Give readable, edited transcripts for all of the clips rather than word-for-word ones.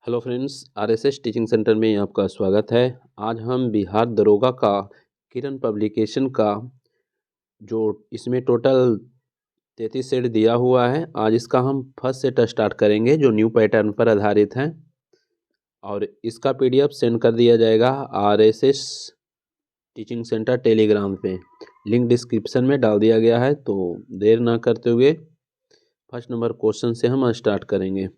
Hello friends, RSS teaching centre में आपका स्वागत है। आज हम बिहार दरोगा का किरण पब्लिकेशन का जो इसमें टोटल 33 सेट दिया हुआ है, आज इसका हम फर्स्ट सेट स्टार्ट करेंगे जो न्यू पैटर्न पर आधारित है और इसका पीडीएफ सेंड कर दिया जाएगा आरएसएस टीचिंग सेंटर टेलीग्राम पे। लिंक डिस्क्रिप्शन में डाल दिया गया है। तो देर ना करते हुए फर्स्ट नंबर क्वेश्चन से हम स्टार्ट करेंगे।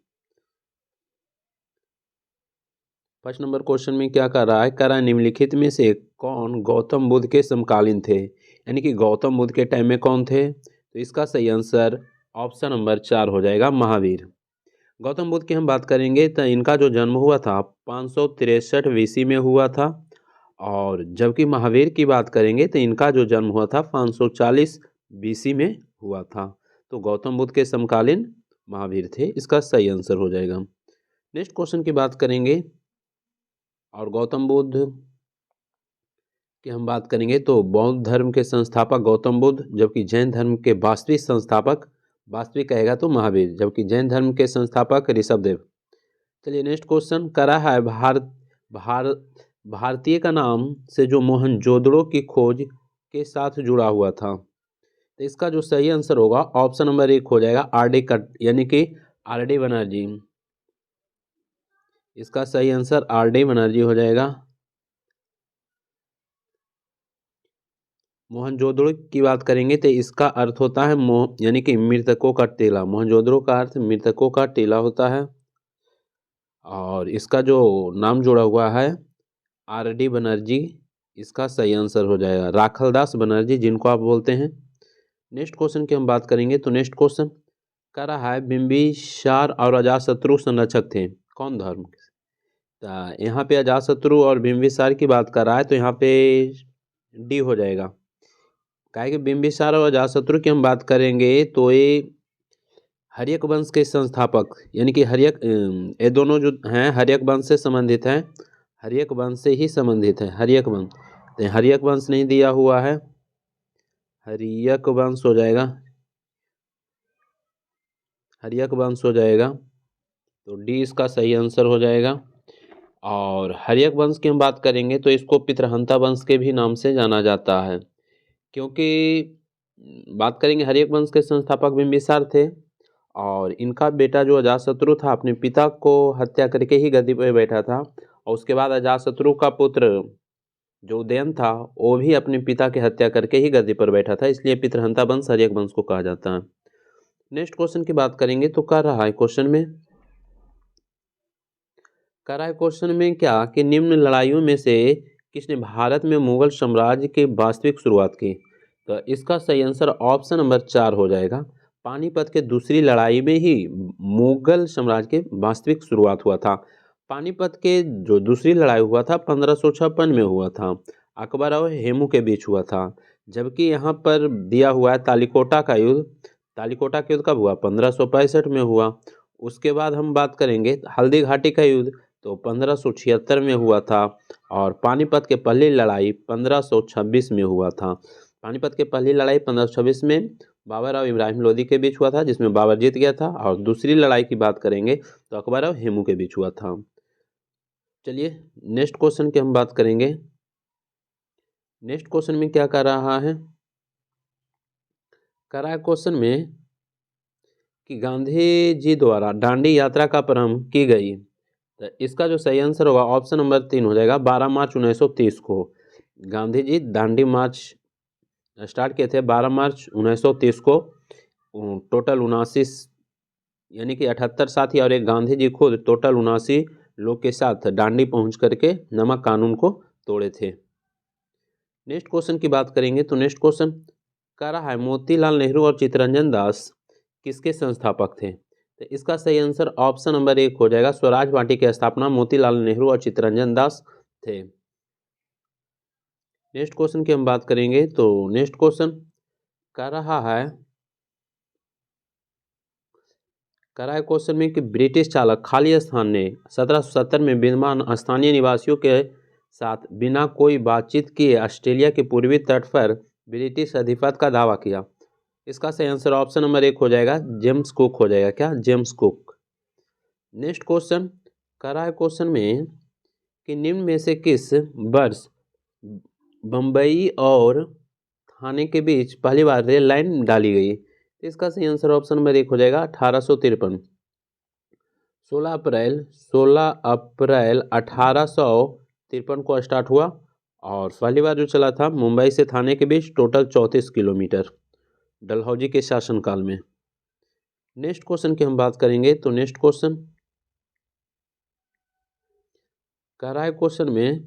फर्स्ट नंबर क्वेश्चन में क्या कर रहा है, निम्नलिखित में से कौन गौतम बुद्ध के समकालीन थे, यानी कि गौतम बुद्ध के टाइम में कौन थे। तो इसका सही आंसर ऑप्शन नंबर 4 हो जाएगा, महावीर। गौतम बुद्ध की हम बात करेंगे तो इनका जो जन्म हुआ था 563 बीसी में हुआ था, और जबकि महावीर की बात करेंगे तो इनका जो जन्म हुआ था 540 बीसी में हुआ था। तो गौतम बुद्ध के समकालीन महावीर थे, इसका सही आंसर हो जाएगा। नेक्स्ट क्वेश्चन की बात करेंगे और गौतम बुद्ध की हम बात करेंगे तो बौद्ध धर्म के संस्थापक गौतम बुद्ध, जबकि जैन धर्म के वास्तविक संस्थापक, वास्तविक कहेगा तो महावीर, जबकि जैन धर्म के संस्थापक ऋषभदेव। चलिए नेक्स्ट क्वेश्चन करा है, भारतीय का नाम से जो मोहनजोदड़ो की खोज के साथ जुड़ा हुआ था। तो इसका जो सही आंसर होगा ऑप्शन नंबर 1 हो जाएगा, आर.डी. कट, यानी कि आर.डी. बनर्जी। इसका सही आंसर आर.डी. बनर्जी हो जाएगा। मोहनजोदड़ो की बात करेंगे तो इसका अर्थ होता है यानी कि मृतकों का टीला। मोहनजोदड़ो का अर्थ मृतकों का टीला होता है, और इसका जो नाम जुड़ा हुआ है आर.डी. बनर्जी, इसका सही आंसर हो जाएगा। राखलदास बनर्जी जिनको आप बोलते हैं। नेक्स्ट क्वेश्चन की हम बात करेंगे तो नेक्स्ट क्वेश्चन कह रहा है, बिंबिसार और अजातशत्रु संरक्षक थे कौन धर्म। तो यहाँ पे अजातशत्रु और बिंबिसार की बात कर रहा है, तो यहाँ पे डी हो जाएगा। काहे कि बिंबिसार और अजातशत्रु की हम बात करेंगे तो ये हर्यक वंश के संस्थापक, यानी कि ये दोनों जो हैं हर्यक वंश से संबंधित हैं, हर्यक वंश से ही संबंधित है, हर्यक वंश। तो हर्यक वंश नहीं दिया हुआ है, हर्यक वंश हो जाएगा, हर्यक वंश हो जाएगा। तो डी इसका सही आंसर हो जाएगा। और हर्यक वंश की हम बात करेंगे तो इसको पितृहंता वंश के भी नाम से जाना जाता है, क्योंकि बात करेंगे हर्यक वंश के संस्थापक बिंबिसार थे, और इनका बेटा जो अजातशत्रु था अपने पिता को हत्या करके ही गद्दी पर बैठा था, और उसके बाद अजातशत्रु का पुत्र जो उदयन था वो भी अपने पिता की हत्या करके ही गद्दी पर बैठा था, इसलिए पितृहंता वंश हर्यक वंश को कहा जाता है। नेक्स्ट क्वेश्चन की बात करेंगे तो क्या रहा है क्वेश्चन में, कह रहा है क्वेश्चन में क्या कि निम्न लड़ाइयों में से किसने भारत में मुगल साम्राज्य की वास्तविक शुरुआत की। तो इसका सही आंसर ऑप्शन नंबर 4 हो जाएगा। पानीपत के दूसरी लड़ाई में ही मुगल साम्राज्य की वास्तविक शुरुआत हुआ था। पानीपत के जो दूसरी लड़ाई हुआ था 1556 में हुआ था, अकबर और हेमू के बीच हुआ था। जबकि यहाँ पर दिया हुआ है तालिकोटा का युद्ध। तालिकोटा का युद्ध कब हुआ, 1565 में हुआ। उसके बाद हम बात करेंगे हल्दी घाटी का युद्ध, तो 1576 में हुआ था, और पानीपत के पहली लड़ाई 1526 में हुआ था। पानीपत के पहली लड़ाई 1526 में बाबर और इब्राहिम लोदी के बीच हुआ था, जिसमें बाबर जीत गया था, और दूसरी लड़ाई की बात करेंगे तो अकबर और हेमू के बीच हुआ था। चलिए नेक्स्ट क्वेश्चन की हम बात करेंगे। नेक्स्ट क्वेश्चन में क्या कर रहा है, कर रहा है क्वेश्चन में कि गांधी जी द्वारा दांडी यात्रा का प्रारंभ की गई। तो इसका जो सही आंसर होगा ऑप्शन नंबर 3 हो जाएगा, 12 मार्च 1930 को गांधी जी दांडी मार्च स्टार्ट किए थे 12 मार्च 1930 को। टोटल 79, यानी कि 78 साथी और एक गांधी जी खुद, टोटल 79 लोग के साथ दांडी पहुंच करके नमक कानून को तोड़े थे। नेक्स्ट क्वेश्चन की बात करेंगे तो नेक्स्ट क्वेश्चन कह रहा है, मोतीलाल नेहरू और चित्तरंजन दास किसके संस्थापक थे। तो इसका सही आंसर ऑप्शन नंबर 1 हो जाएगा, स्वराज पार्टी की स्थापना मोतीलाल नेहरू और चित्तरंजन दास थे। नेक्स्ट क्वेश्चन की हम बात करेंगे तो नेक्स्ट क्वेश्चन कह रहा है, क्वेश्चन में कि ब्रिटिश चालक खाली स्थान ने 1770 में विद्यमान स्थानीय निवासियों के साथ बिना कोई बातचीत किए ऑस्ट्रेलिया के पूर्वी तट पर ब्रिटिश अधिपत्य का दावा किया। इसका सही आंसर ऑप्शन नंबर 1 हो जाएगा, जेम्स कुक हो जाएगा। क्या, जेम्स कुक। नेक्स्ट क्वेश्चन कह रहा है क्वेश्चन में कि निम्न में से किस वर्ष बम्बई और थाने के बीच पहली बार रेल लाइन डाली गई? तो इसका सही आंसर ऑप्शन नंबर 1 हो जाएगा 1853। 16 अप्रैल 1853 को स्टार्ट हुआ और पहली बार जो चला था मुंबई से थाने के बीच टोटल 34 किलोमीटर डलहौजी के शासनकाल में। नेक्स्ट क्वेश्चन की हम बात करेंगे तो नेक्स्ट क्वेश्चन कह रहा है क्वेश्चन में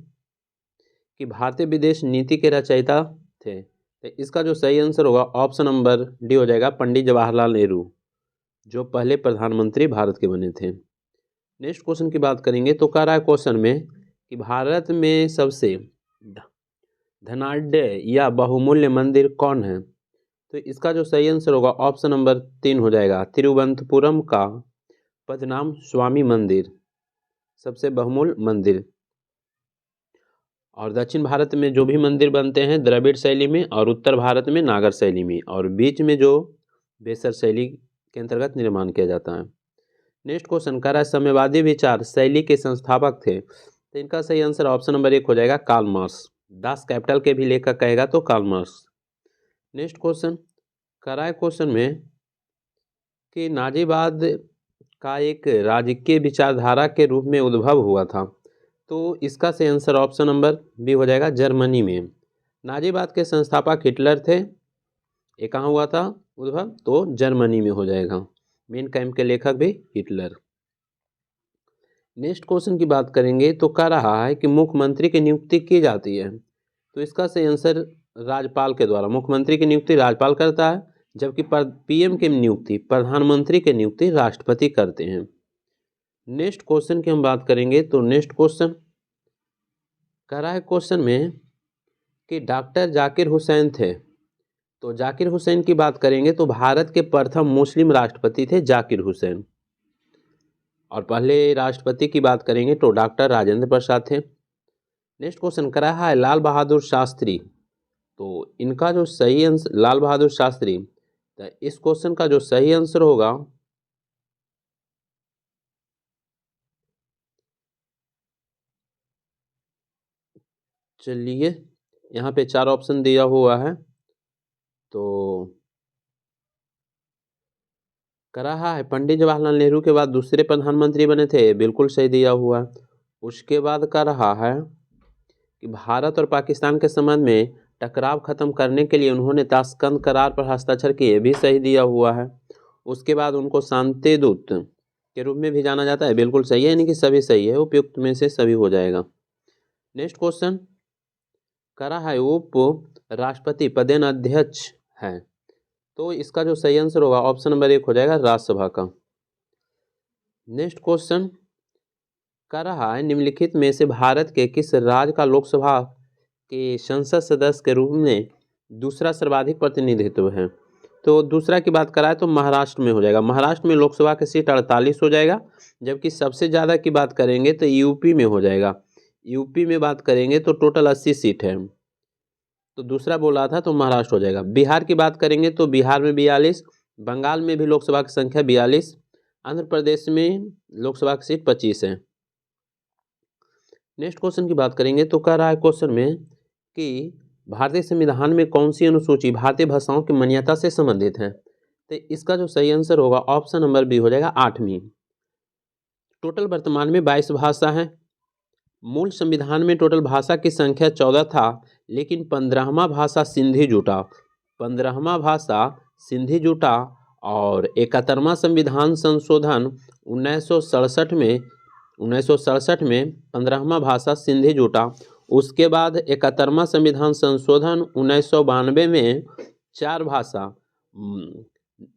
कि भारतीय विदेश नीति के रचयिता थे, तो इसका जो सही आंसर होगा ऑप्शन नंबर डी हो जाएगा पंडित जवाहरलाल नेहरू, जो पहले प्रधानमंत्री भारत के बने थे। नेक्स्ट क्वेश्चन की बात करेंगे तो कह रहा है क्वेश्चन में कि भारत में सबसे धनाढ्य या बहुमूल्य मंदिर कौन है? तो इसका जो सही आंसर होगा ऑप्शन नंबर 3 हो जाएगा तिरुवनंतपुरम का पद्मनाभ स्वामी मंदिर, सबसे बहुमूल्य मंदिर। और दक्षिण भारत में जो भी मंदिर बनते हैं द्रविड़ शैली में और उत्तर भारत में नागर शैली में और बीच में जो बेसर शैली के अंतर्गत निर्माण किया जाता है। नेक्स्ट क्वेश्चन कह रहा है साम्यवादी विचार शैली के संस्थापक थे, तो इनका सही आंसर ऑप्शन नंबर 1 हो जाएगा कार्ल मार्क्स। दास कैपिटल के भी लेखक कहेगा तो कार्ल मार्क्स। नेक्स्ट क्वेश्चन कह रहा है क्वेश्चन में कि नाजीवाद का एक राजकीय विचारधारा के रूप में उद्भव हुआ था, तो इसका सही आंसर ऑप्शन नंबर बी हो जाएगा जर्मनी में। नाजीवाद के संस्थापक हिटलर थे, ये कहाँ हुआ था उद्भव? तो जर्मनी में हो जाएगा। मेन कैंप के लेखक भी हिटलर। नेक्स्ट क्वेश्चन की बात करेंगे तो कह रहा है कि मुख्यमंत्री की नियुक्ति की जाती है, तो इसका सही आंसर राज्यपाल के द्वारा। मुख्यमंत्री की नियुक्ति राज्यपाल करता है, जबकि पीएम की नियुक्ति प्रधानमंत्री की नियुक्ति राष्ट्रपति करते हैं। नेक्स्ट क्वेश्चन की हम बात करेंगे तो नेक्स्ट क्वेश्चन कह रहा है क्वेश्चन में कि डॉक्टर जाकिर हुसैन थे, तो जाकिर हुसैन की बात करेंगे तो भारत के प्रथम मुस्लिम राष्ट्रपति थे जाकिर हुसैन। और पहले राष्ट्रपति की बात करेंगे तो डॉक्टर राजेंद्र प्रसाद थे। नेक्स्ट क्वेश्चन कर रहा है लाल बहादुर शास्त्री, तो इनका जो सही आंसर लाल बहादुर शास्त्री, तो इस क्वेश्चन का जो सही आंसर होगा चलिए यहाँ पे 4 ऑप्शन दिया हुआ है, तो कर रहा है पंडित जवाहरलाल नेहरू के बाद दूसरे प्रधानमंत्री बने थे, बिल्कुल सही दिया हुआ है। उसके बाद कर रहा है कि भारत और पाकिस्तान के संबंध में टकराव खत्म करने के लिए उन्होंने ताशकंद करार पर हस्ताक्षर किए, भी सही दिया हुआ है। उसके बाद उनको शांति दूत के रूप में भी जाना जाता है, बिल्कुल सही है, यानी कि सभी सही है, उपयुक्त में से सभी हो जाएगा। नेक्स्ट क्वेश्चन कर रहा है उप राष्ट्रपति पदेन अध्यक्ष है, तो इसका जो सही आंसर होगा ऑप्शन नंबर 1 हो जाएगा राज्यसभा का। नेक्स्ट क्वेश्चन कर रहा है निम्नलिखित में से भारत के किस राज्य का लोकसभा के संसद सदस्य के रूप में दूसरा सर्वाधिक प्रतिनिधित्व है? तो दूसरा की बात कराए तो महाराष्ट्र में हो जाएगा। महाराष्ट्र में लोकसभा की सीट 48 हो जाएगा, जबकि सबसे ज़्यादा की बात करेंगे तो यूपी में हो जाएगा। यूपी में बात करेंगे तो टोटल 80 सीट है, तो दूसरा बोला था तो महाराष्ट्र हो जाएगा। बिहार की बात करेंगे तो बिहार में 42, बंगाल में भी लोकसभा की संख्या 42, आंध्र प्रदेश में लोकसभा की सीट 25 है। नेक्स्ट क्वेश्चन की बात करेंगे तो कह रहा है क्वेश्चन में कि भारतीय संविधान में कौन सी अनुसूची भारतीय भाषाओं की मान्यता से संबंधित है? तो इसका जो सही आंसर होगा ऑप्शन नंबर बी हो जाएगा 8वीं। टोटल वर्तमान में 22 भाषा है। मूल संविधान में टोटल भाषा की संख्या 14 था, लेकिन 15वां भाषा सिंधी जुटा। 15वां भाषा सिंधी जुटा और 71वां संविधान संशोधन 1967 में 15वां भाषा सिंधी जुटा। उसके बाद 71वां संविधान संशोधन 1992 में 4 भाषा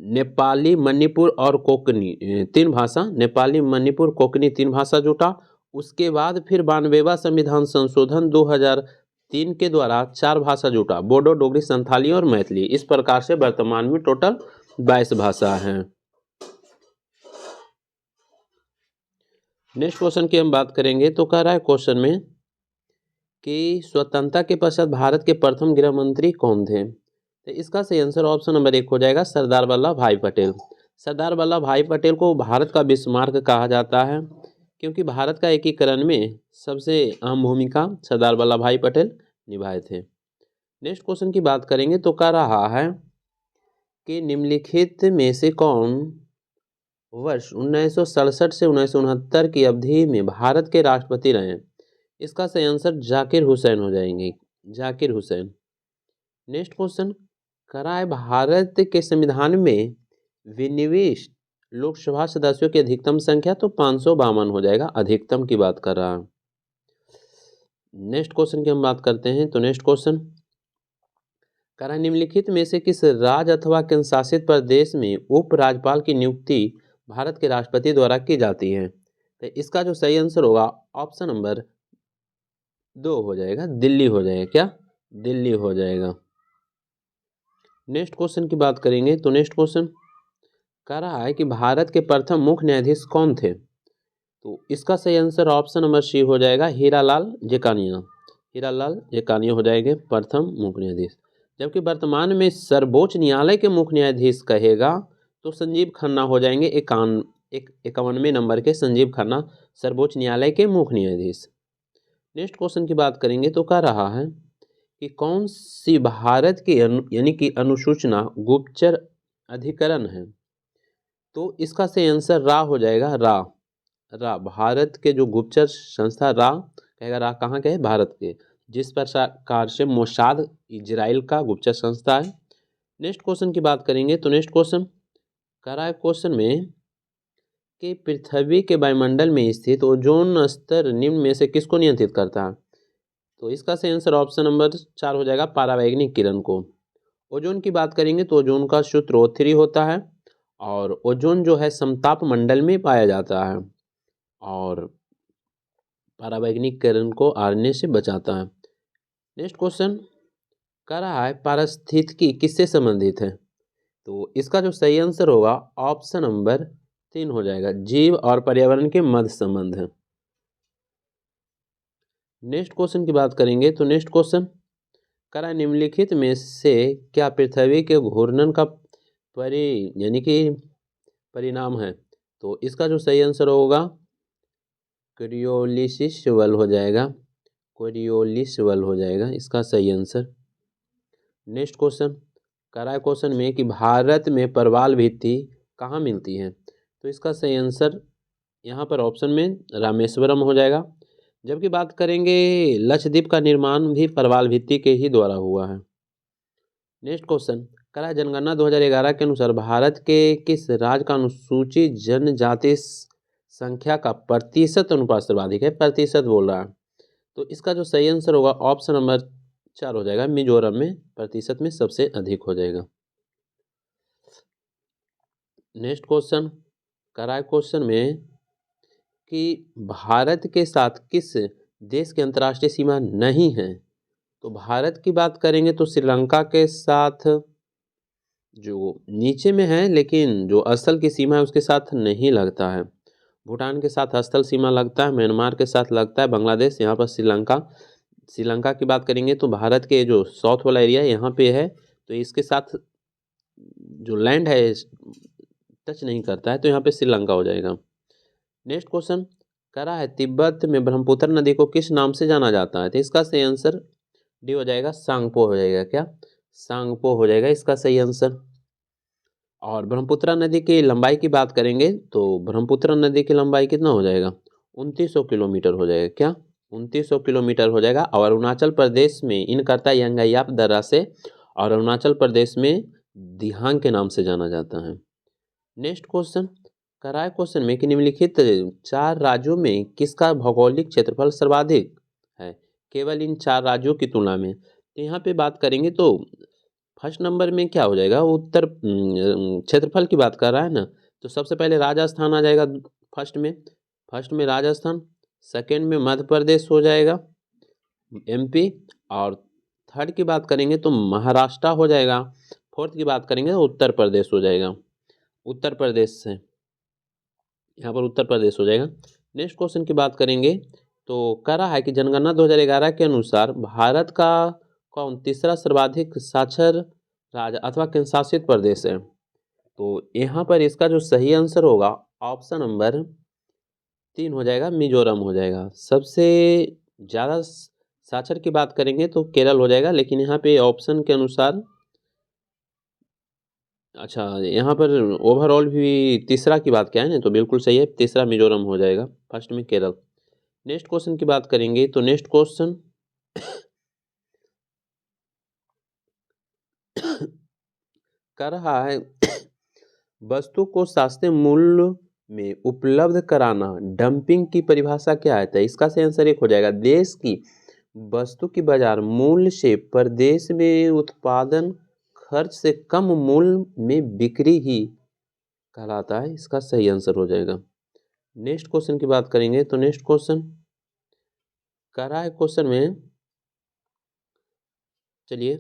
नेपाली, मणिपुर और कोंकणी 3 भाषा, नेपाली, मणिपुर, कोंकणी 3 भाषा जुटा। उसके बाद फिर 92वां संविधान संशोधन 2003 के द्वारा 4 भाषा जुटा, बोडो, डोगरी, संथाली और मैथिली। इस प्रकार से वर्तमान में टोटल 22 भाषा हैं। नेक्स्ट क्वेश्चन की हम बात करेंगे तो कह रहा है क्वेश्चन में कि स्वतंत्रता के पश्चात भारत के प्रथम गृह मंत्री कौन थे? तो इसका सही आंसर ऑप्शन नंबर 1 हो जाएगा सरदार वल्लभ भाई पटेल। सरदार वल्लभ भाई पटेल को भारत का बिस्मार्क कहा जाता है, क्योंकि भारत का एकीकरण में सबसे अहम भूमिका सरदार वल्लभ भाई पटेल निभाए थे। नेक्स्ट क्वेश्चन की बात करेंगे तो कह रहा है कि निम्नलिखित में से कौन वर्ष 1967 से 1969 की अवधि में भारत के राष्ट्रपति रहे? इसका सही आंसर जाकिर हुसैन हो जाएंगे, जाकिर हुसैन। नेक्स्ट क्वेश्चन करा है भारत के संविधान में विनिवेश लोकसभा सदस्यों की अधिकतम संख्या, तो 552 हो जाएगा, अधिकतम की बात कर रहा है। नेक्स्ट क्वेश्चन की हम बात करते हैं तो नेक्स्ट क्वेश्चन करा निम्नलिखित में से किस राज्य अथवा केंद्र शासित प्रदेश में उप राज्यपाल की नियुक्ति भारत के राष्ट्रपति द्वारा की जाती है? तो इसका जो सही आंसर होगा ऑप्शन नंबर 2 हो जाएगा, दिल्ली हो जाएगा। क्या? दिल्ली हो जाएगा। नेक्स्ट क्वेश्चन की बात करेंगे तो नेक्स्ट क्वेश्चन कह रहा है कि भारत के प्रथम मुख्य न्यायाधीश कौन थे? तो इसका सही आंसर ऑप्शन नंबर सी हो जाएगा, हीरालाल जेकानिया। हीरालाल जेकानिया हो जाएंगे प्रथम मुख्य न्यायाधीश। जबकि वर्तमान में सर्वोच्च न्यायालय के मुख्य न्यायाधीश कहेगा तो संजीव खन्ना हो जाएंगे, 51वें नंबर के संजीव खन्ना सर्वोच्च न्यायालय के मुख्य न्यायाधीश। नेक्स्ट क्वेश्चन की बात करेंगे तो कह रहा है कि कौन सी भारत की यानी कि अनुसूचना गुप्तचर अधिकरण है? तो इसका सही आंसर रा हो जाएगा, रा भारत के जो गुप्तचर संस्था रा कहेगा, रा कहाँ के है? भारत के। जिस प्रकार से मोसाद इजराइल का गुप्तचर संस्था है। नेक्स्ट क्वेश्चन की बात करेंगे तो नेक्स्ट क्वेश्चन कह रहा है क्वेश्चन में कि पृथ्वी के वायुमंडल में स्थित ओजोन स्तर निम्न में से किसको नियंत्रित करता है? तो इसका सही आंसर ऑप्शन नंबर 4 हो जाएगा, परावैंगनिक किरण को। ओजोन की बात करेंगे तो ओजोन का सूत्र O3 होता है और ओजोन जो है समताप मंडल में पाया जाता है और परावैंगनिक किरण को आने से बचाता है। नेक्स्ट क्वेश्चन कह रहा है पारिस्थितिकी किससे संबंधित है? तो इसका जो सही आंसर होगा ऑप्शन नंबर 3 हो जाएगा, जीव और पर्यावरण के मध्य संबंध है। नेक्स्ट क्वेश्चन की बात करेंगे तो नेक्स्ट क्वेश्चन कह रहा है निम्नलिखित में से क्या पृथ्वी के घूर्णन का यानी कि परिणाम है? तो इसका जो सही आंसर होगा कोरियोलिस बल हो जाएगा, कोरियोलिस बल हो जाएगा इसका सही आंसर। नेक्स्ट क्वेश्चन कह रहा है क्वेश्चन में कि भारत में प्रवाल भित्ति कहाँ मिलती है? तो इसका सही आंसर यहाँ पर ऑप्शन में रामेश्वरम हो जाएगा। जबकि बात करेंगे लक्षद्वीप का निर्माण भी प्रवाल भित्ति के ही द्वारा हुआ है। नेक्स्ट क्वेश्चन कह रहा है जनगणना 2011 के अनुसार भारत के किस राज्य का अनुसूचित जनजाति संख्या का प्रतिशत अनुपात सर्वाधिक है? प्रतिशत बोल रहा है। तो इसका जो सही आंसर होगा ऑप्शन नंबर 4 हो जाएगा, मिजोरम में प्रतिशत में सबसे अधिक हो जाएगा। नेक्स्ट क्वेश्चन कह रहा है क्वेश्चन में कि भारत के साथ किस देश की अंतर्राष्ट्रीय सीमा नहीं है? तो भारत की बात करेंगे तो श्रीलंका के साथ जो नीचे में है, लेकिन जो असल की सीमा है उसके साथ नहीं लगता है। भूटान के साथ स्थल सीमा लगता है, म्यांमार के साथ लगता है, बांग्लादेश, यहाँ पर श्रीलंका की बात करेंगे तो भारत के जो साउथ वाला एरिया यहाँ पे है तो इसके साथ जो लैंड है टच नहीं करता है, तो यहाँ पे श्रीलंका हो जाएगा। नेक्स्ट क्वेश्चन कह रहा है तिब्बत में ब्रह्मपुत्र नदी को किस नाम से जाना जाता है? तो इसका सही आंसर डी हो जाएगा, सांगपो हो जाएगा। क्या? सांगपो हो जाएगा इसका सही आंसर। और ब्रह्मपुत्र नदी की लंबाई की बात करेंगे तो ब्रह्मपुत्र नदी की लंबाई कितना हो जाएगा? 2900 किलोमीटर हो जाएगा। क्या? 2900 किलोमीटर हो जाएगा। और अरुणाचल प्रदेश में इन करता यंगायाप दर्रा से और अरुणाचल प्रदेश में दिहांग के नाम से जाना जाता है। नेक्स्ट क्वेश्चन कह रहा है क्वेश्चन में कि निम्नलिखित 4 राज्यों में किसका भौगोलिक क्षेत्रफल सर्वाधिक है? केवल इन 4 राज्यों की तुलना में। तो यहाँ पे बात करेंगे तो फर्स्ट नंबर में क्या हो जाएगा? उत्तर क्षेत्रफल की बात कर रहा है ना, तो सबसे पहले राजस्थान आ जाएगा फर्स्ट में राजस्थान, सेकंड में मध्य प्रदेश हो जाएगा MP, और थर्ड की बात करेंगे तो महाराष्ट्र हो जाएगा, फोर्थ की बात करेंगे तो उत्तर प्रदेश हो जाएगा। उत्तर प्रदेश से यहाँ पर उत्तर प्रदेश हो जाएगा। नेक्स्ट क्वेश्चन की बात करेंगे तो कह रहा है कि जनगणना 2011 के अनुसार भारत का कौन तीसरा सर्वाधिक साक्षर राज्य अथवा केंद्र शासित प्रदेश है? तो यहाँ पर इसका जो सही आंसर होगा ऑप्शन नंबर 3 हो जाएगा, मिजोरम हो जाएगा। सबसे ज़्यादा साक्षर की बात करेंगे तो केरल हो जाएगा, लेकिन यहाँ पे ऑप्शन के अनुसार अच्छा यहाँ पर ओवरऑल भी तीसरा की बात क्या है ना, तो बिल्कुल सही है, तीसरा मिजोरम हो जाएगा, फर्स्ट में केरल। नेक्स्ट क्वेश्चन की बात करेंगे तो नेक्स्ट क्वेश्चन कर रहा है वस्तु को सस्ते मूल्य में उपलब्ध कराना डंपिंग की परिभाषा क्या है? तो इसका सही आंसर एक हो जाएगा, देश की वस्तु की बाजार मूल्य से प्रदेश में उत्पादन खर्च से कम मूल्य में बिक्री ही कहलाता है। इसका सही आंसर हो जाएगा। नेक्स्ट क्वेश्चन की बात करेंगे तो नेक्स्ट क्वेश्चन कर रहा है क्वेश्चन में, चलिए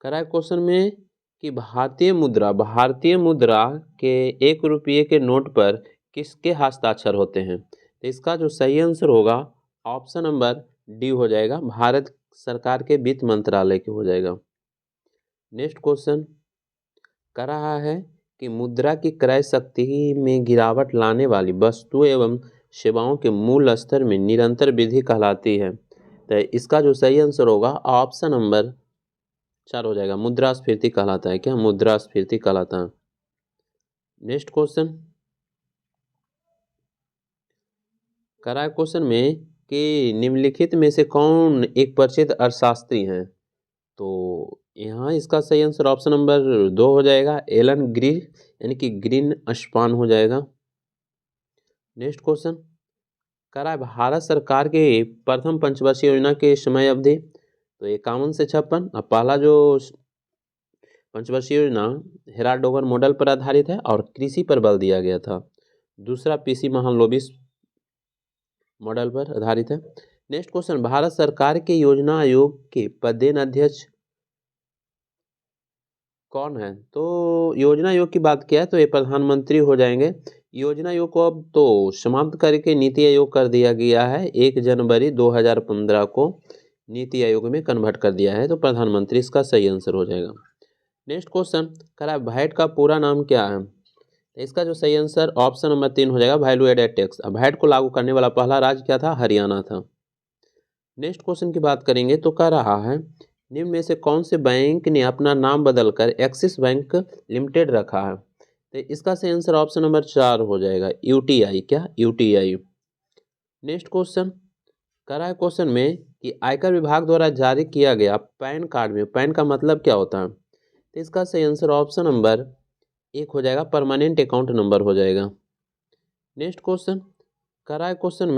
कर रहा है क्वेश्चन में कि भारतीय मुद्रा के 1 रुपये के नोट पर किसके हस्ताक्षर होते हैं? तो इसका जो सही आंसर होगा ऑप्शन नंबर डी हो जाएगा, भारत सरकार के वित्त मंत्रालय के हो जाएगा। नेक्स्ट क्वेश्चन कर रहा है कि मुद्रा की क्रय शक्ति में गिरावट लाने वाली वस्तुओं एवं सेवाओं के मूल्य स्तर में निरंतर वृद्धि कहलाती है। तो इसका जो सही आंसर होगा ऑप्शन नंबर 4 हो जाएगा, मुद्रास्फीति कहलाता है। क्या मुद्रास्फीति कहलाता है। नेक्स्ट क्वेश्चन करा है क्वेश्चन में कि निम्नलिखित में से कौन एक प्रसिद्ध अर्थशास्त्री हैं? तो यहाँ इसका सही आंसर ऑप्शन नंबर 2 हो जाएगा, एलन ग्रीन यानी कि ग्रीन स्पान हो जाएगा। नेक्स्ट क्वेश्चन करा है भारत सरकार के प्रथम पंचवर्षीय योजना के समय अवधि, तो 51 से 56। अब पहला जो पंचवर्षीय योजना हेराल्ड डोगर मॉडल पर आधारित है और कृषि पर बल दिया गया था। दूसरा पीसी महालनोबिस मॉडल पर आधारित है। नेक्स्ट क्वेश्चन भारत सरकार के योजना आयोग के पदेन अध्यक्ष कौन है? तो योजना आयोग की बात किया है तो ये प्रधानमंत्री हो जाएंगे। योजना आयोग को अब तो समाप्त करके नीति आयोग कर दिया गया है, 1 जनवरी 2015 को नीति आयोग में कन्वर्ट कर दिया है, तो प्रधानमंत्री इसका सही आंसर हो जाएगा। नेक्स्ट क्वेश्चन करा वैट का पूरा नाम क्या है? इसका जो सही आंसर ऑप्शन नंबर 3 हो जाएगा, वैल्यू एडेड टैक्स। अब वैट को लागू करने वाला पहला राज्य क्या था? हरियाणा था। नेक्स्ट क्वेश्चन की बात करेंगे तो कह रहा है निम्न में से कौन से बैंक ने अपना नाम बदलकर एक्सिस बैंक लिमिटेड रखा है? तो इसका सही आंसर ऑप्शन नंबर 4 हो जाएगा, यूटीआई। क्या? यूटीआई। नेक्स्ट क्वेश्चन कह रहा है क्वेश्चन में कि आयकर विभाग द्वारा जारी किया गया पैन कार्ड में पैन का मतलब क्या होता है? तो इसका सही आंसर ऑप्शन नंबर 1 हो जाएगा, परमानेंट अकाउंट नंबर हो जाएगा। नेक्स्ट क्वेश्चन कह रहा है क्वेश्चन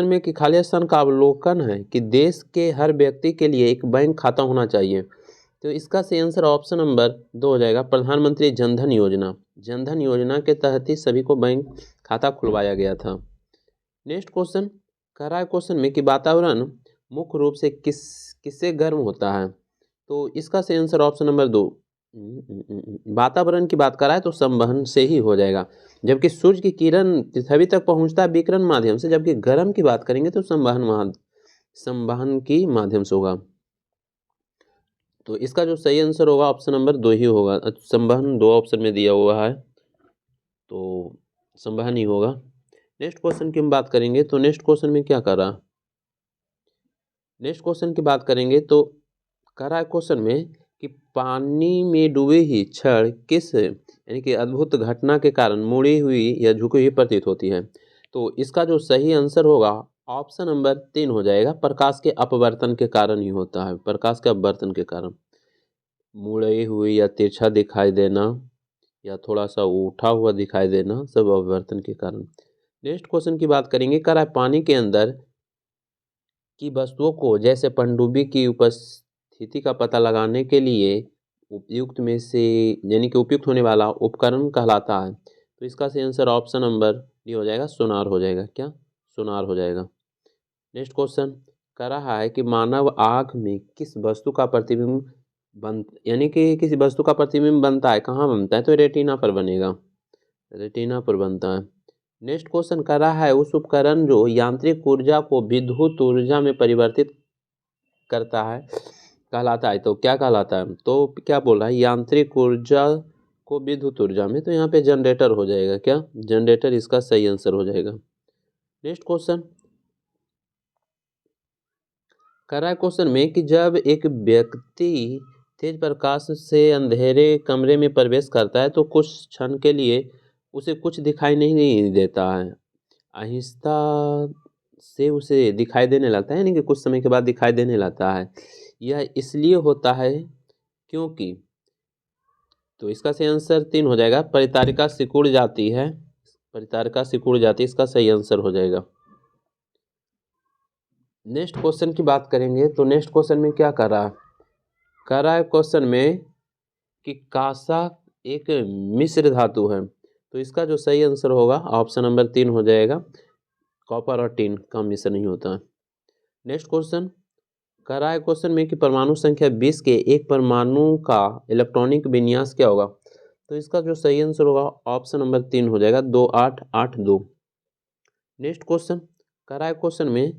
में कि खाली स्थान का अवलोकन है कि देश के हर व्यक्ति के लिए एक बैंक खाता होना चाहिए, तो इसका सही आंसर ऑप्शन नंबर 2 हो जाएगा, प्रधानमंत्री जनधन योजना। जनधन योजना के तहत ही सभी को बैंक खाता खुलवाया गया था। नेक्स्ट क्वेश्चन कह रहा है क्वेश्चन में कि वातावरण मुख्य रूप से किससे गर्म होता है? तो इसका सही आंसर ऑप्शन नंबर 2, वातावरण की बात कर रहा है तो संवहन से ही हो जाएगा, जबकि सूर्य की किरण पृथ्वी तक पहुंचता है विकिरण माध्यम से, जबकि गर्म की बात करेंगे तो संवहन की माध्यम से होगा। तो इसका जो सही आंसर होगा ऑप्शन नंबर 2 ही होगा। संवहन 2 ऑप्शन में दिया हुआ है तो संवहन ही होगा। नेक्स्ट क्वेश्चन की हम बात करेंगे तो नेक्स्ट क्वेश्चन में क्या कर रहा है? नेक्स्ट क्वेश्चन की बात करेंगे तो कह रहा है क्वेश्चन में कि पानी में डूबे ही क्षण किस यानी कि अद्भुत घटना के कारण मुड़ी हुई या झुकी हुई प्रतीत होती है? तो इसका जो सही आंसर होगा ऑप्शन नंबर 3 हो जाएगा, प्रकाश के अपवर्तन के कारण ही होता है। प्रकाश के अपवर्तन के कारण मुड़ी हुई या तिरछा दिखाई देना या थोड़ा सा उठा हुआ दिखाई देना, सब अपवर्तन के कारण। नेक्स्ट क्वेश्चन की बात करेंगे, कह रहा है पानी के अंदर की वस्तुओं को जैसे पनडुब्बी की उपस्थिति का पता लगाने के लिए उपयुक्त में से यानी कि उपयुक्त होने वाला उपकरण कहलाता है, तो इसका सही आंसर ऑप्शन नंबर डी हो जाएगा, सोनार हो जाएगा। क्या? सोनार हो जाएगा। नेक्स्ट क्वेश्चन कह रहा है कि मानव आँख में किस वस्तु का प्रतिबिंब यानी कि किसी वस्तु का प्रतिबिंब बनता है, कहाँ बनता है? तो रेटिना पर बनेगा, रेटिना पर बनता है। नेक्स्ट क्वेश्चन कर रहा है उस उपकरण जो यांत्रिक ऊर्जा को विद्युत ऊर्जा में परिवर्तित करता है कहलाता है, तो क्या कहलाता है? तो क्या बोल रहा है, यांत्रिक ऊर्जा को विद्युत ऊर्जा में, तो यहाँ पे जनरेटर हो जाएगा। क्या? जनरेटर इसका सही आंसर हो जाएगा। नेक्स्ट क्वेश्चन कर रहा है क्वेश्चन में कि जब एक व्यक्ति तेज प्रकाश से अंधेरे कमरे में प्रवेश करता है तो कुछ क्षण के लिए उसे कुछ दिखाई नहीं देता है। आहिस्ता से उसे दिखाई देने लगता है, यानी कि कुछ समय के बाद दिखाई देने लगता है। यह इसलिए होता है क्योंकि, तो इसका सही आंसर 3 हो जाएगा, परितारिका सिकुड़ जाती है। परितारिका सिकुड़ जाती है, इसका सही आंसर हो जाएगा। नेक्स्ट क्वेश्चन की बात करेंगे तो नेक्स्ट क्वेश्चन में क्या कर रहा है क्वेश्चन में कि कांसा एक मिश्र धातु है, तो इसका जो सही आंसर होगा ऑप्शन नंबर 3 हो जाएगा। कॉपर और टिन का मिश्र नहीं होता है। नेक्स्ट क्वेश्चन कर रहा है क्वेश्चन में कि परमाणु संख्या 20 के एक परमाणु का इलेक्ट्रॉनिक विन्यास क्या होगा, तो इसका जो सही आंसर होगा ऑप्शन नंबर 3 हो जाएगा, 2882। नेक्स्ट क्वेश्चन कर रहा है क्वेश्चन में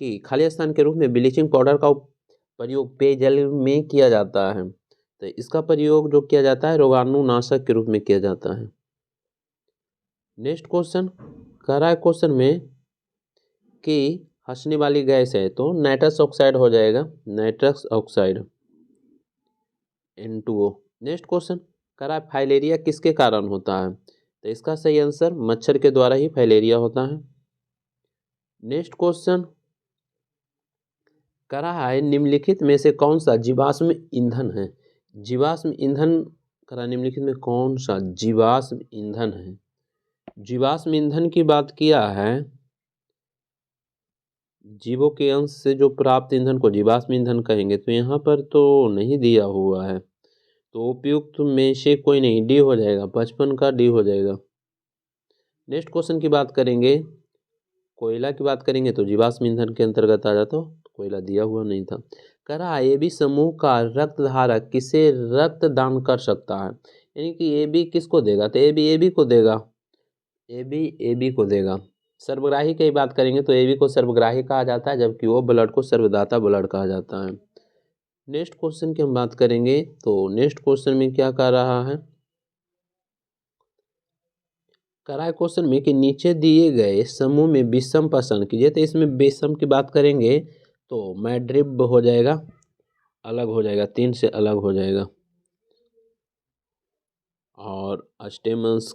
कि खाली स्थान के रूप में ब्लीचिंग पाउडर का प्रयोग पेयजल में किया जाता है, तो इसका प्रयोग जो किया जाता है रोगाणुनाशक के रूप में किया जाता है। नेक्स्ट क्वेश्चन कर रहा है क्वेश्चन में कि हंसने वाली गैस है, तो नाइट्रस ऑक्साइड हो जाएगा, nitrous oxide N2O। Next question कर रहा है फाइलेरिया किसके कारण होता है, तो इसका सही आंसर मच्छर के द्वारा ही फाइलेरिया होता है। नेक्स्ट क्वेश्चन कर रहा है निम्नलिखित में से कौन सा जीवाश्म ईंधन है। जीवाश्म ईंधन करा निम्नलिखित में कौन सा जीवाश्म ईंधन है। जीवाश्म ईंधन की बात किया है, जीवों के अंश से जो प्राप्त ईंधन को जीवाश्म ईंधन कहेंगे, तो यहाँ पर तो नहीं दिया हुआ है, तो उपयुक्त में से कोई नहीं, डी हो जाएगा, 55 का डी हो जाएगा। नेक्स्ट क्वेश्चन की बात करेंगे, कोयला की बात करेंगे तो जीवाश्म ईंधन के अंतर्गत आ जाता, कोयला दिया हुआ नहीं था। कह रहा है ए बी समूह का रक्त धारक किसे रक्तदान कर सकता है, यानी कि ए बी किसको देगा, तो ए बी को देगा, ए बी को देगा। सर्वग्राही की बात करेंगे तो ए बी को सर्वग्राही कहा जाता है, जबकि ओ ब्लड को सर्वदाता ब्लड कहा जाता है। नेक्स्ट क्वेश्चन की हम बात करेंगे तो नेक्स्ट क्वेश्चन में क्या कह रहा है, कह रहा है क्वेश्चन में कि नीचे दिए गए समूह में विषम पसंद कीजिए, तो इसमें विषम की बात करेंगे तो मैड्रिब हो जाएगा, अलग हो जाएगा, 3 से अलग हो जाएगा, और स्टेमन्स,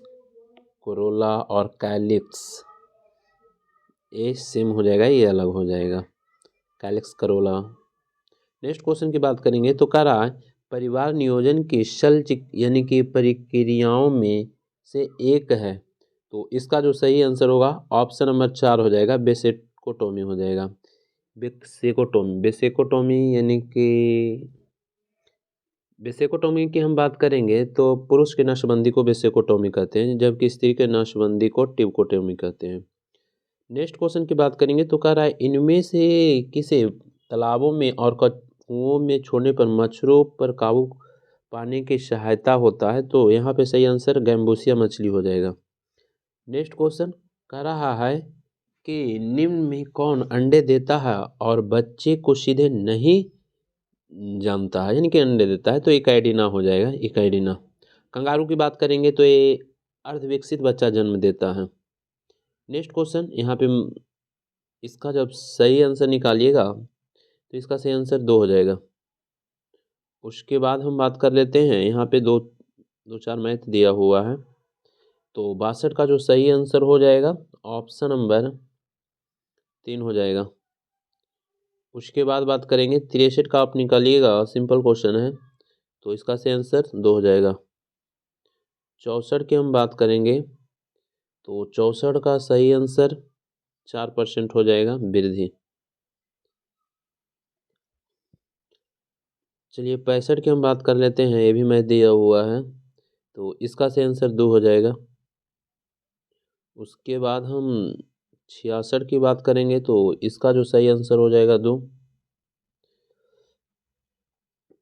कोरोला और कैलिक्स ए सेम हो जाएगा, ये अलग हो जाएगा, कैलिक्स करोला। नेक्स्ट क्वेश्चन की बात करेंगे तो कह रहा है परिवार नियोजन की यानी कि प्रक्रियाओं में से एक है, तो इसका जो सही आंसर होगा ऑप्शन नंबर 4 हो जाएगा, बेसेकोटोमी हो जाएगा। बेसेकोटोमी यानी कि बेसेकोटोमी की हम बात करेंगे तो पुरुष की नसबंदी को बेसेकोटोमी कहते हैं, जबकि स्त्री के नसबंदी को टिबकोटोमी कहते हैं। नेक्स्ट क्वेश्चन की बात करेंगे तो कह रहा है इनमें से किसे तालाबों में और कुओं में छोड़ने पर मच्छरों पर काबू पाने की सहायता होता है, तो यहाँ पे सही आंसर गैम्बूसिया मछली हो जाएगा। नेक्स्ट क्वेश्चन कह रहा है कि निम्न में कौन अंडे देता है और बच्चे को सीधे नहीं जानता है, यानी कि अंडे देता है, तो इकाइडिना हो जाएगा, इकाइडिना। कंगारू की बात करेंगे तो ये अर्धविकसित बच्चा जन्म देता है। नेक्स्ट क्वेश्चन यहाँ पे इसका जब सही आंसर निकालिएगा तो इसका सही आंसर 2 हो जाएगा। उसके बाद हम बात कर लेते हैं, यहाँ पे दो चार मैथ दिया हुआ है, तो 62 का जो सही आंसर हो जाएगा ऑप्शन नंबर 3 हो जाएगा। उसके बाद बात करेंगे 63 का, आप निकालिएगा, सिंपल क्वेश्चन है, तो इसका सही आंसर 2 हो जाएगा। 64 की हम बात करेंगे तो 64 का सही आंसर 4% हो जाएगा, वृद्धि। चलिए 65 की हम बात कर लेते हैं, ये भी मैथ दिया हुआ है, तो इसका सही आंसर 2 हो जाएगा। उसके बाद हम 66 की बात करेंगे तो इसका जो सही आंसर हो जाएगा 2।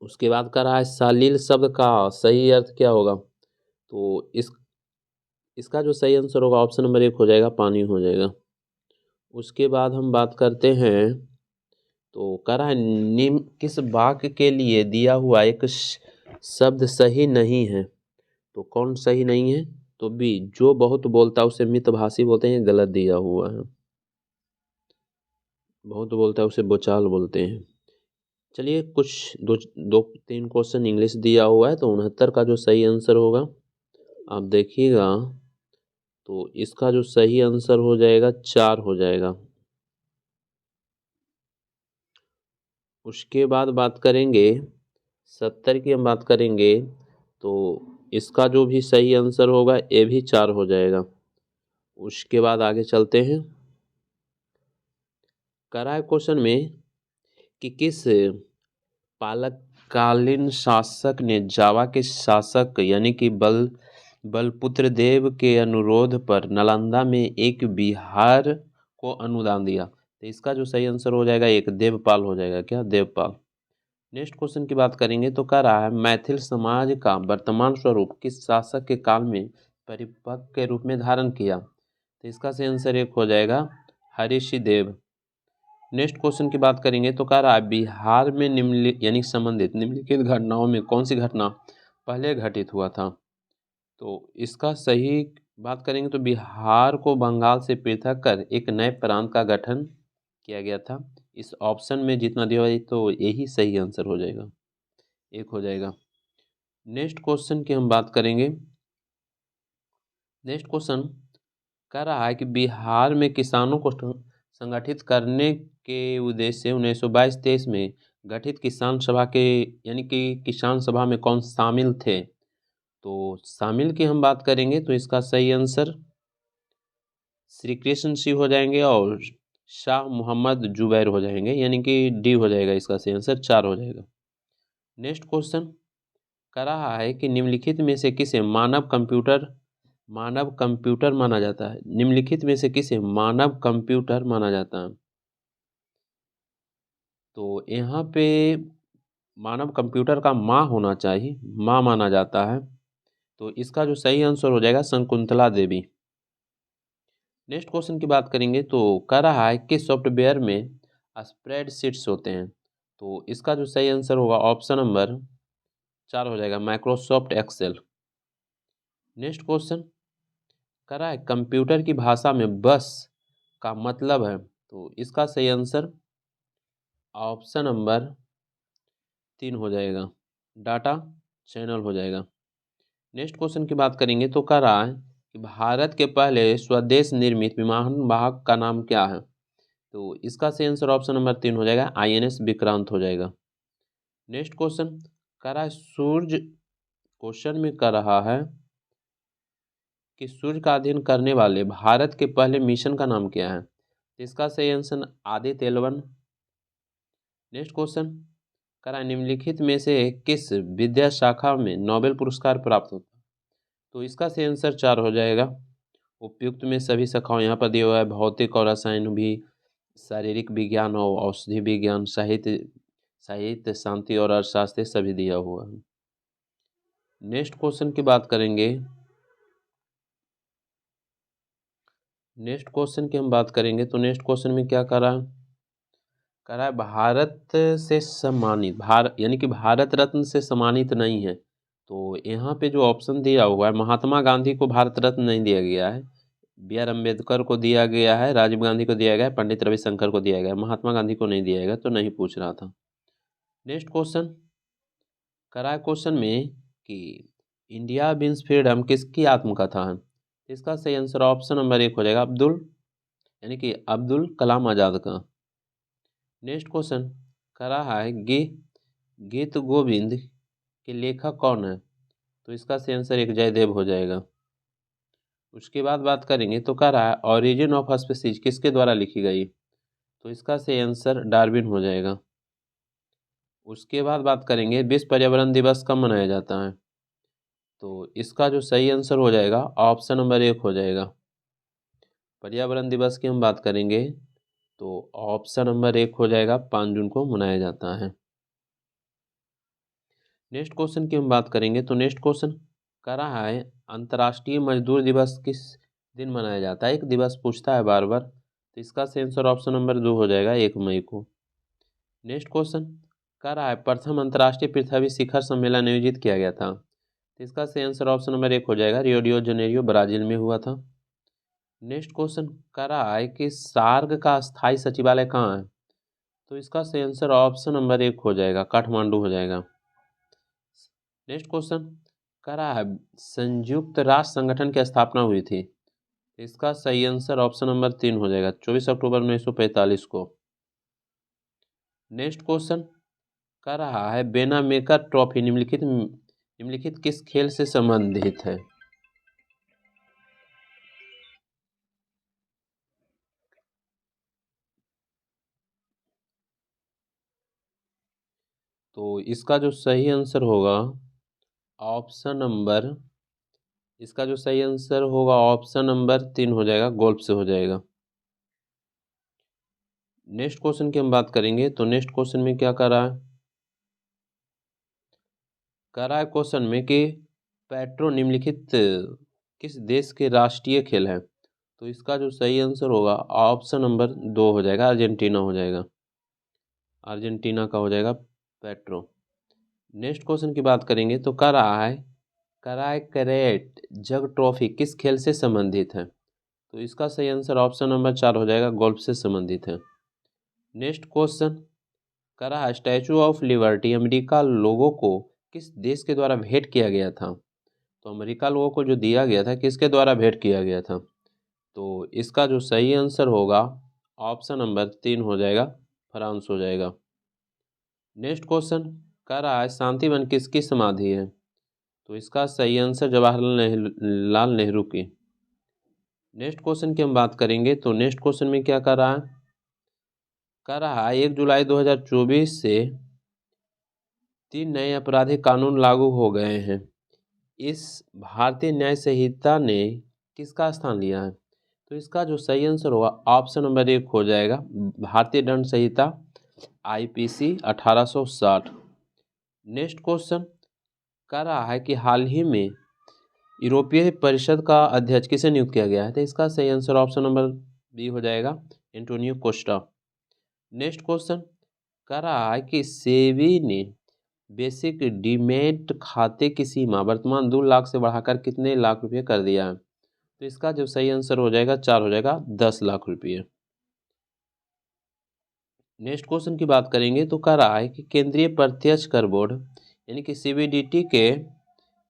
उसके बाद कर रहा है सालिल शब्द का सही अर्थ क्या होगा, तो इसका जो सही आंसर होगा ऑप्शन नंबर 1 हो जाएगा, पानी हो जाएगा। उसके बाद हम बात करते हैं तो कह रहा है निम्न किस वाक्य के लिए दिया हुआ एक शब्द सही नहीं है, तो कौन सही नहीं है? तो बी, जो बहुत बोलता है उसे मितभाषी बोलते हैं, ये गलत दिया हुआ है। बहुत बोलता है उसे बोचाल बोलते हैं। चलिए कुछ दो दो तीन क्वेश्चन इंग्लिश दिया हुआ है, तो 69 का जो सही आंसर होगा आप देखिएगा, तो इसका जो सही आंसर हो जाएगा 4 हो जाएगा। उसके बाद बात करेंगे 70 की, हम बात करेंगे तो इसका जो भी सही आंसर होगा ये भी 4 हो जाएगा। उसके बाद आगे चलते हैं। करा क्वेश्चन में कि किस पालकालीन शासक ने जावा के शासक यानी कि बलपुत्र देव के अनुरोध पर नालंदा में एक विहार को अनुदान दिया? तो इसका जो सही आंसर हो जाएगा एक देवपाल हो जाएगा। क्या? देवपाल। नेक्स्ट क्वेश्चन की बात करेंगे तो कह रहा है मैथिल समाज का वर्तमान स्वरूप किस शासक के काल में परिपक्व के रूप में धारण किया? तो इसका सही आंसर एक हो जाएगा हरीशी देव। नेक्स्ट क्वेश्चन की बात करेंगे तो कह रहा है बिहार में यानी संबंधित निम्नलिखित घटनाओं में कौन सी घटना पहले घटित हुआ था? तो इसका सही बात करेंगे तो बिहार को बंगाल से पृथक कर एक नए प्रांत का गठन किया गया था। इस ऑप्शन में जितना दिया हुआ है तो यही सही आंसर हो जाएगा, एक हो जाएगा। नेक्स्ट क्वेश्चन की हम बात करेंगे। नेक्स्ट क्वेश्चन कह रहा है कि बिहार में किसानों को संगठित करने के उद्देश्य से 1922-23 में गठित किसान सभा के यानी कि किसान सभा में कौन शामिल थे? तो शामिल की हम बात करेंगे तो इसका सही आंसर श्री कृष्ण सिंह हो जाएंगे और शाह मोहम्मद जुबैर हो जाएंगे, यानी कि डी हो जाएगा इसका सही आंसर, 4 हो जाएगा। नेक्स्ट क्वेश्चन कह रहा है कि निम्नलिखित में से किसे मानव कंप्यूटर माना जाता है? निम्नलिखित में से किसे मानव कंप्यूटर माना जाता है? तो यहाँ पे मानव कंप्यूटर का माँ होना चाहिए, माँ माना जाता है। तो इसका जो सही आंसर हो जाएगा शकुंतला देवी। नेक्स्ट क्वेश्चन की बात करेंगे तो कह रहा है कि सॉफ्टवेयर में स्प्रेडशीट्स होते हैं? तो इसका जो सही आंसर होगा ऑप्शन नंबर 4 हो जाएगा माइक्रोसॉफ्ट एक्सेल। नेक्स्ट क्वेश्चन कह रहा है कंप्यूटर की भाषा में बस का मतलब है? तो इसका सही आंसर ऑप्शन नंबर 3 हो जाएगा डाटा चैनल हो जाएगा। नेक्स्ट क्वेश्चन की बात करेंगे तो कह रहा है कि भारत के पहले स्वदेश निर्मित विमान वाहक का नाम क्या है? तो इसका सही आंसर ऑप्शन नंबर 3 हो जाएगा INS विक्रांत हो जाएगा। नेक्स्ट क्वेश्चन कह रहा है सूर्य क्वेश्चन में कह रहा है कि सूर्य का अध्ययन करने वाले भारत के पहले मिशन का नाम क्या है? तो इसका सही answer Aditya L1। Next question कह रहा है निम्नलिखित में से किस विद्या शाखा में नोबेल पुरस्कार प्राप्त होता है? तो इसका सही आंसर 4 हो जाएगा। उपयुक्त में सभी शाखाओं यहाँ पर दिया हुआ है, भौतिक और रसायन भी, शारीरिक विज्ञान और औषधि विज्ञान, साहित्य शांति और अर्थशास्त्र सभी दिया हुआ है। नेक्स्ट क्वेश्चन की बात करेंगे। नेक्स्ट क्वेश्चन की हम बात करेंगे तो नेक्स्ट क्वेश्चन में क्या कह रहा है? कह रहा है भारत से सम्मानित, भारत यानी कि भारत रत्न से सम्मानित नहीं है। तो यहाँ पे जो ऑप्शन दिया हुआ है महात्मा गांधी को भारत रत्न नहीं दिया गया है, BR अम्बेडकर को दिया गया है, राजीव गांधी को दिया गया है, पंडित रविशंकर को दिया गया है, महात्मा गांधी को नहीं दिया गया, तो नहीं पूछ रहा था। नेक्स्ट क्वेश्चन करा क्वेश्चन में कि इंडिया विंस फ्रीडम किसकी आत्मकथा है? इसका सही आंसर ऑप्शन नंबर 1 हो जाएगा यानी कि अब्दुल कलाम आज़ाद का। नेक्स्ट क्वेश्चन कह रहा है गीत गोविंद के लेखक कौन है? तो इसका सही आंसर एक जयदेव हो जाएगा। उसके बाद बात करेंगे तो कह रहा है ओरिजिन ऑफ स्पीसीज किसके द्वारा लिखी गई? तो इसका सही आंसर डार्विन हो जाएगा। उसके बाद बात करेंगे विश्व पर्यावरण दिवस कब मनाया जाता है? तो इसका जो सही आंसर हो जाएगा ऑप्शन नंबर 1 हो जाएगा। पर्यावरण दिवस की हम बात करेंगे तो ऑप्शन नंबर 1 हो जाएगा 5 जून को मनाया जाता है। नेक्स्ट क्वेश्चन की हम बात करेंगे तो नेक्स्ट क्वेश्चन कह रहा है अंतर्राष्ट्रीय मजदूर दिवस किस दिन मनाया जाता है? एक दिवस पूछता है बार बार, तो इसका सही आंसर ऑप्शन नंबर 2 हो जाएगा 1 मई को। नेक्स्ट क्वेश्चन कह रहा है प्रथम अंतर्राष्ट्रीय पृथ्वी शिखर सम्मेलन आयोजित किया गया था? तो इसका सही आंसर ऑप्शन नंबर 1 हो जाएगा, रियो डी जनेरियो ब्राज़ील में हुआ था। नेक्स्ट क्वेश्चन कह रहा है कि सार्क का स्थायी सचिवालय कहाँ है? तो इसका सही आंसर ऑप्शन नंबर 1 हो जाएगा, काठमांडू हो जाएगा। नेक्स्ट क्वेश्चन कह रहा है संयुक्त राष्ट्र संगठन की स्थापना हुई थी। इसका सही आंसर ऑप्शन नंबर 3 हो जाएगा, 24 अक्टूबर 1945 को। नेक्स्ट क्वेश्चन कह रहा है बेनामेकर ट्रॉफी निम्नलिखित किस खेल से संबंधित है? तो इसका जो सही आंसर होगा ऑप्शन नंबर इसका जो सही आंसर होगा ऑप्शन नंबर 3 हो जाएगा, गोल्फ से हो जाएगा। नेक्स्ट क्वेश्चन की हम बात करेंगे तो नेक्स्ट क्वेश्चन में क्या कर रहा है? कह रहा है क्वेश्चन में कि पेट्रो निम्नलिखित किस देश के राष्ट्रीय खेल है? तो इसका जो सही आंसर होगा ऑप्शन नंबर 2 हो जाएगा, अर्जेंटीना हो जाएगा। अर्जेंटीना का हो जाएगा पेट्रो। नेक्स्ट क्वेश्चन की बात करेंगे तो कह रहा है कैरेट जग ट्रॉफी किस खेल से संबंधित है? तो इसका सही आंसर ऑप्शन नंबर 4 हो जाएगा, गोल्फ से संबंधित है। नेक्स्ट क्वेश्चन कह रहा है स्टैचू ऑफ लिबर्टी अमेरिका लोगों को किस देश के द्वारा भेंट किया गया था? तो अमेरिका लोगों को जो दिया गया था किसके द्वारा भेंट किया गया था? तो इसका जो सही आंसर होगा ऑप्शन नंबर 3 हो जाएगा, फ्रांस हो जाएगा। नेक्स्ट क्वेश्चन कह रहा है शांति वन किसकी समाधि है? तो इसका सही आंसर जवाहरलाल नेहरू की। नेक्स्ट क्वेश्चन की हम बात करेंगे तो नेक्स्ट क्वेश्चन में क्या कर रहा है? कह रहा है 1 जुलाई 2024 से 3 नए आपराधिक कानून लागू हो गए हैं। इस भारतीय न्याय संहिता ने किसका स्थान लिया है? तो इसका जो सही आंसर होगा ऑप्शन नंबर 1 हो जाएगा, भारतीय दंड संहिता IPC 1860। नेक्स्ट क्वेश्चन कह रहा है कि हाल ही में यूरोपीय परिषद का अध्यक्ष किसे नियुक्त किया गया है? तो इसका सही आंसर ऑप्शन नंबर बी हो जाएगा, एंटोनियो कोस्टा। नेक्स्ट क्वेश्चन कह रहा है कि सेबी ने बेसिक डीमैट खाते की सीमा वर्तमान 2 लाख से बढ़ाकर कितने लाख रुपये कर दिया है? तो इसका जो सही आंसर हो जाएगा 4 हो जाएगा, 10 लाख रुपये। नेक्स्ट क्वेश्चन की बात करेंगे तो कह रहा है कि केंद्रीय प्रत्यक्ष कर बोर्ड यानी कि CBDT के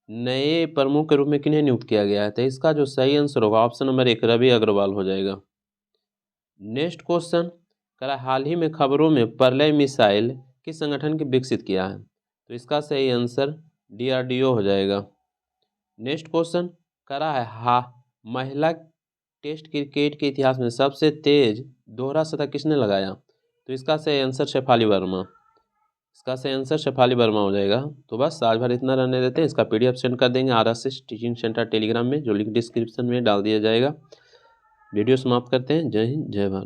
नए प्रमुख के रूप में किन्हें नियुक्त किया गया है? तो इसका जो सही आंसर होगा ऑप्शन नंबर 1 रवि अग्रवाल हो जाएगा। नेक्स्ट क्वेश्चन कह रहा है हाल ही में खबरों में प्रलय मिसाइल किस संगठन के विकसित किया है? तो इसका सही आंसर DRDO हो जाएगा। नेक्स्ट क्वेश्चन कह रहा है महिला टेस्ट क्रिकेट के इतिहास में सबसे तेज दोहरा शतक किसने लगाया? तो इसका सही आंसर शेफाली वर्मा। इसका सही आंसर शेफाली वर्मा हो जाएगा। तो बस आज भर इतना रहने देते हैं। इसका PDF सेंड कर देंगे RSS टीचिंग सेंटर टेलीग्राम में, जो लिंक डिस्क्रिप्शन में डाल दिया जाएगा। वीडियो समाप्त करते हैं। जय हिंद, जय भारत।